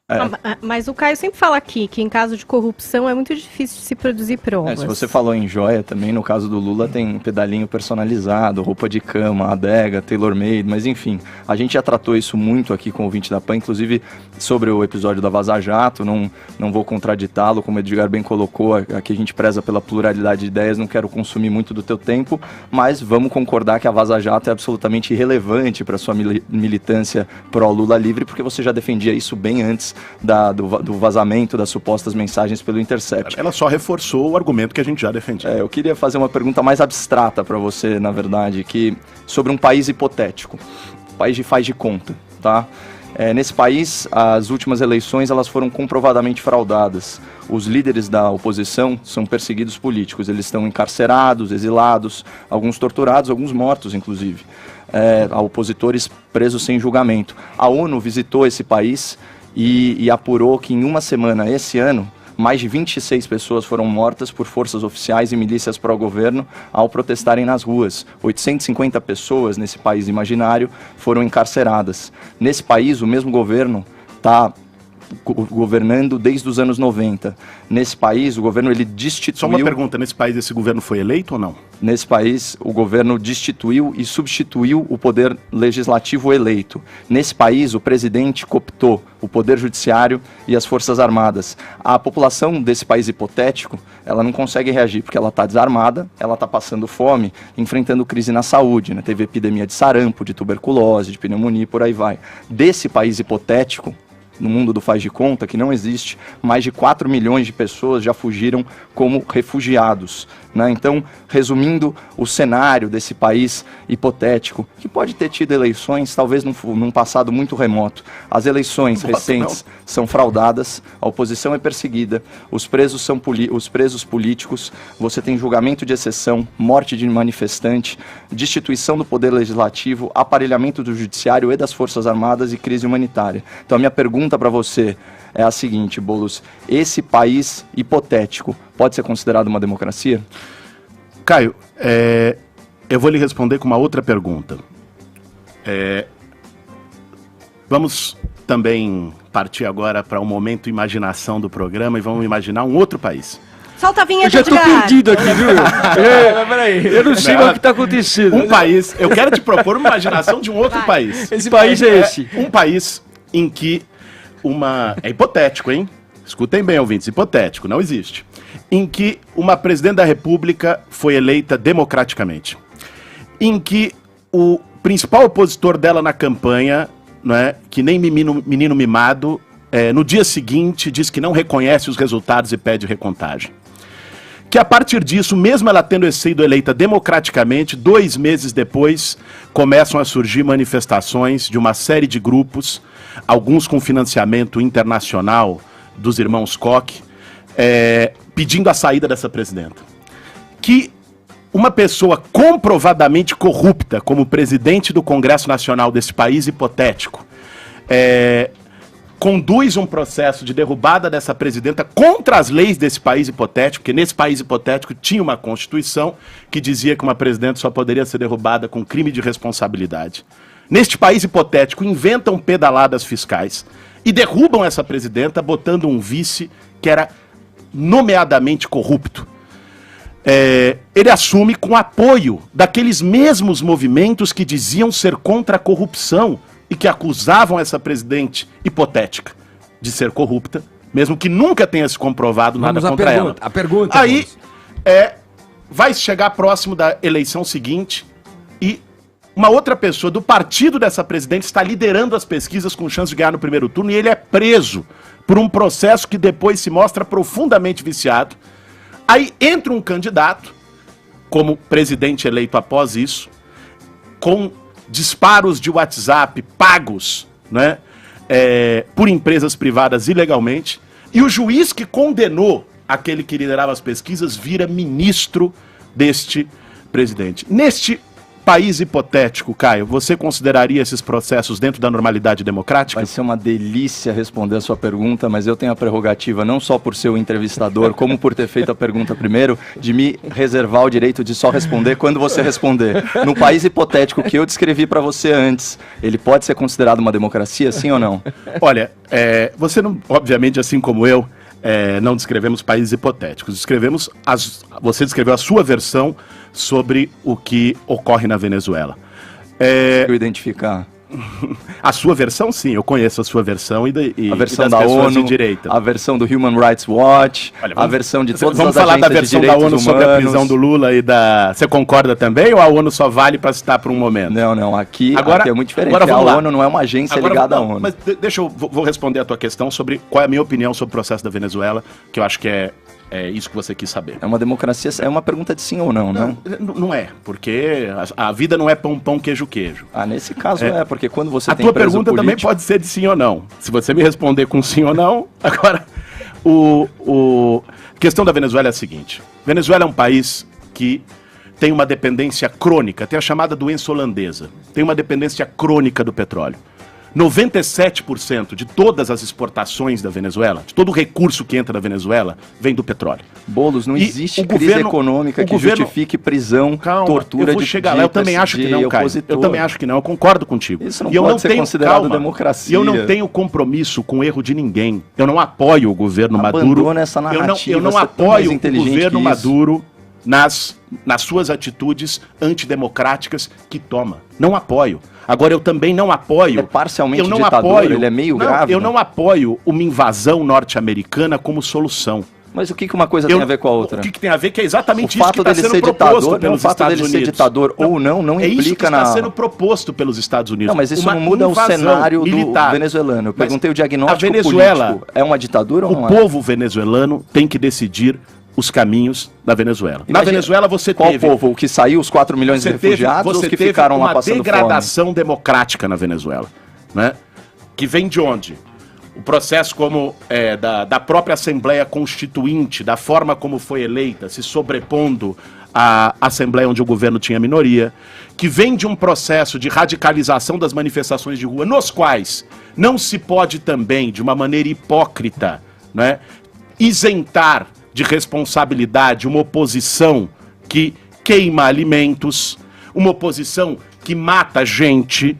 É. Mas o Caio sempre fala aqui que em caso de corrupção é muito difícil de se produzir provas. Se você falou em joia também, no caso do Lula tem pedalinho personalizado, roupa de cama, adega, tailor-made, mas enfim, a gente já tratou isso muito aqui com o ouvinte da PAN, inclusive sobre o episódio da Vaza Jato, não vou contraditá-lo, como o Edgar bem colocou, aqui a gente preza pela pluralidade de ideias, não quero consumir muito do teu tempo, mas vamos concordar que a Vaza Jato é absolutamente irrelevante para sua militância pró-Lula livre, porque você já defendia isso bem antes do vazamento das supostas mensagens pelo Intercept. Ela só reforçou o argumento que a gente já defendia. Eu queria fazer uma pergunta mais abstrata para você, na verdade, sobre um país hipotético, país de faz de conta, tá? Nesse país, as últimas eleições elas foram comprovadamente fraudadas. Os líderes da oposição são perseguidos políticos, eles estão encarcerados, exilados, alguns torturados, alguns mortos, inclusive. Há opositores presos sem julgamento. A ONU visitou esse país e apurou que em uma semana esse ano, mais de 26 pessoas foram mortas por forças oficiais e milícias pró-governo ao protestarem nas ruas. 850 pessoas nesse país imaginário foram encarceradas. Nesse país, o mesmo governo está governando desde os anos 90. Nesse país, o governo ele destituiu... Só uma pergunta, nesse país esse governo foi eleito ou não? Nesse país, o governo destituiu e substituiu o poder legislativo eleito. Nesse país, o presidente cooptou o poder judiciário e as forças armadas. A população desse país hipotético, ela não consegue reagir porque ela está desarmada, ela está passando fome, enfrentando crise na saúde, né? Teve epidemia de sarampo, de tuberculose, de pneumonia e por aí vai. Desse país hipotético, no mundo do faz de conta, que não existe, mais de 4 milhões de pessoas já fugiram como refugiados, né? Então, resumindo o cenário desse país hipotético, que pode ter tido eleições, talvez num passado muito remoto. As eleições recentes são fraudadas, a oposição é perseguida, os presos são os presos políticos, você tem julgamento de exceção, morte de manifestante, destituição do poder legislativo, aparelhamento do judiciário e das forças armadas e crise humanitária. Então, a minha pergunta para você é a seguinte, Boulos: esse país hipotético pode ser considerado uma democracia? Caio, eu vou lhe responder com uma outra pergunta. Vamos também partir agora para o momento imaginação do programa e vamos imaginar um outro país. Solta a vinheta, Eu já tô perdido aqui, viu? Peraí. Eu não sei mais o que tá acontecendo. Um país, eu quero te propor uma imaginação de um outro país. Esse país é esse. Um país em que é hipotético, hein? Escutem bem, ouvintes, hipotético, não existe. Em que uma presidente da República foi eleita democraticamente. Em que o principal opositor dela na campanha, né, que nem menino mimado, no dia seguinte diz que não reconhece os resultados e pede recontagem. Que a partir disso, mesmo ela tendo sido eleita democraticamente, 2 meses depois, começam a surgir manifestações de uma série de grupos, alguns com financiamento internacional dos irmãos Koch, pedindo a saída dessa presidenta. Que uma pessoa comprovadamente corrupta, como presidente do Congresso Nacional desse país hipotético, conduz um processo de derrubada dessa presidenta contra as leis desse país hipotético, porque nesse país hipotético tinha uma Constituição que dizia que uma presidenta só poderia ser derrubada com crime de responsabilidade. Neste país hipotético, inventam pedaladas fiscais e derrubam essa presidenta, botando um vice que era nomeadamente corrupto. Ele assume com apoio daqueles mesmos movimentos que diziam ser contra a corrupção e que acusavam essa presidente hipotética de ser corrupta, mesmo que nunca tenha se comprovado nada contra ela. A pergunta. Aí, vai chegar próximo da eleição seguinte e uma outra pessoa do partido dessa presidente está liderando as pesquisas com chance de ganhar no primeiro turno e ele é preso por um processo que depois se mostra profundamente viciado. Aí entra um candidato, como presidente eleito após isso, com disparos de WhatsApp pagos, né, por empresas privadas ilegalmente, e o juiz que condenou aquele que liderava as pesquisas vira ministro deste presidente. Neste país hipotético, Caio, você consideraria esses processos dentro da normalidade democrática? Vai ser uma delícia responder a sua pergunta, mas eu tenho a prerrogativa, não só por ser o entrevistador, como por ter feito a pergunta primeiro, de me reservar o direito de só responder quando você responder. No país hipotético que eu descrevi para você antes, ele pode ser considerado uma democracia, sim ou não? Olha, você não, obviamente, assim como eu, não descrevemos países hipotéticos. Você descreveu a sua versão sobre o que ocorre na Venezuela. Eu identificar. A sua versão, sim, eu conheço a sua versão a versão e das da pessoas ONU, de direita. a versão do Human Rights Watch, Olha, a versão de todas vamos as falar da agências de versão da direitos ONU sobre a humanos. prisão do Lula e da... Você concorda também ou a ONU só vale para citar por um momento? Não, aqui é muito diferente. Agora vamos a lá. ONU não é uma agência ligada à ONU. Mas deixa eu vou responder a tua questão sobre qual é a minha opinião sobre o processo da Venezuela, que eu acho que é isso que você quis saber. É uma democracia, é uma pergunta de sim ou não, né? Não é, porque a vida não é pão, pão, queijo, queijo. Nesse caso porque quando você A tem tua preso pergunta político... também pode ser de sim ou não. Se você me responder com sim ou não, agora, a questão da Venezuela é a seguinte. Venezuela é um país que tem uma dependência crônica, tem a chamada doença holandesa, tem uma dependência crônica do petróleo. 97% de todas as exportações da Venezuela, de todo o recurso que entra da Venezuela, vem do petróleo. Boulos, não E existe o crise governo- econômica o que governo- justifique prisão, Calma, tortura eu vou de chegar lá. Eu também acho que não, Caio. Eu também acho que não. Eu concordo contigo. Isso não E eu pode ser tenho, considerado calma, democracia. E eu não tenho compromisso com o erro de ninguém. Eu não apoio o governo Maduro. Abandona essa narrativa, Eu não você é tão mais apoio o inteligente governo que isso. Maduro nas suas atitudes antidemocráticas que toma. Não apoio. Agora, eu também não apoio... Ele é parcialmente eu não ditador, apoio, ele é meio não, grave. Eu não apoio uma invasão norte-americana como solução. Mas o que uma coisa tem a ver com a outra? O que tem a ver que é exatamente O isso que fato está dele sendo ser proposto ditador, pelos o fato Estados dele Unidos. ser ditador ou não é isso que implica está na... sendo proposto pelos Estados Unidos. Não, mas isso Uma não muda o invasão cenário militar. do venezuelano. Eu Mas perguntei o diagnóstico a Venezuela, político. É uma ditadura ou O não é? povo venezuelano tem que decidir os caminhos da Venezuela. Na Imagina, Venezuela você qual teve... povo? O que saiu, os 4 milhões de refugiados, ou os que ficaram lá passando uma degradação democrática na Venezuela, né? Que vem de onde? O processo da própria Assembleia Constituinte, da forma como foi eleita, se sobrepondo à Assembleia onde o governo tinha minoria, que vem de um processo de radicalização das manifestações de rua, nos quais não se pode também, de uma maneira hipócrita, né, isentar de responsabilidade uma oposição que queima alimentos, uma oposição que mata gente,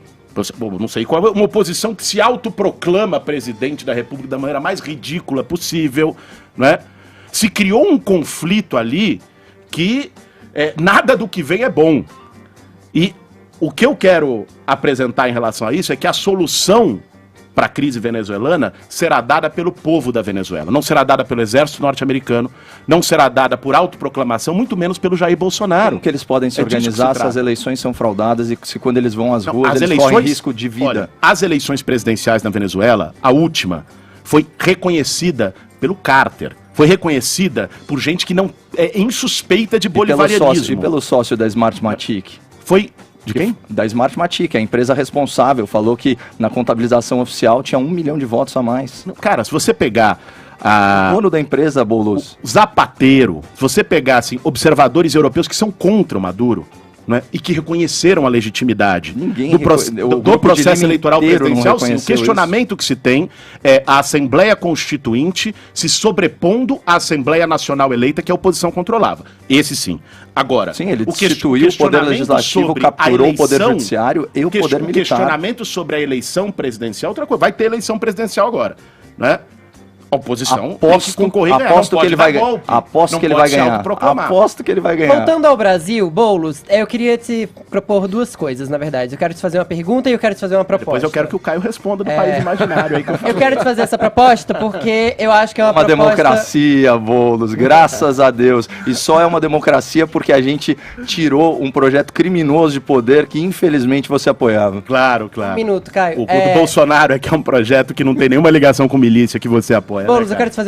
não sei qual, uma oposição que se autoproclama presidente da República da maneira mais ridícula possível, né? Se criou um conflito ali que nada do que vem é bom. E o que eu quero apresentar em relação a isso é que a solução para a crise venezuelana será dada pelo povo da Venezuela. Não será dada pelo exército norte-americano, não será dada por autoproclamação, muito menos pelo Jair Bolsonaro. Que eles podem se organizar se as eleições são fraudadas e se quando eles vão às ruas eles correm risco de vida. Olha, as eleições presidenciais na Venezuela, a última, foi reconhecida pelo Carter. Foi reconhecida por gente que não é insuspeita de bolivarianismo. E pelo sócio da Smartmatic. Foi... De quem? Da Smartmatic, a empresa responsável, falou que na contabilização oficial tinha 1 milhão de votos a mais. Cara, se você pegar o dono da empresa, Boulos, o Zapatero, se você pegar assim, observadores europeus que são contra o Maduro, né, e que reconheceram a legitimidade do processo eleitoral presidencial, sim, o questionamento que se tem é a Assembleia Constituinte se sobrepondo à Assembleia Nacional eleita que a oposição controlava. Esse sim. Agora, sim, ele destituiu o poder legislativo, capturou o poder judiciário e o poder militar. O questionamento sobre a eleição presidencial, outra coisa, vai ter eleição presidencial agora, né? A oposição tem que concorrer e ganhar. Aposto que ele vai ganhar. Aposto que ele vai ganhar. Aposto que ele vai ganhar. Voltando ao Brasil, Boulos, eu queria te propor duas coisas, na verdade. Eu quero te fazer uma pergunta e eu quero te fazer uma proposta. Depois eu quero que o Caio responda do país imaginário aí que eu falei. Eu quero te fazer essa proposta porque eu acho que é uma proposta... democracia, Boulos, graças a Deus. E só é uma democracia porque a gente tirou um projeto criminoso de poder que infelizmente você apoiava. Claro, claro. Um minuto, Caio. O do Bolsonaro é que é um projeto que não tem nenhuma ligação com milícia que você apoia. Boulos, eu quero te fazer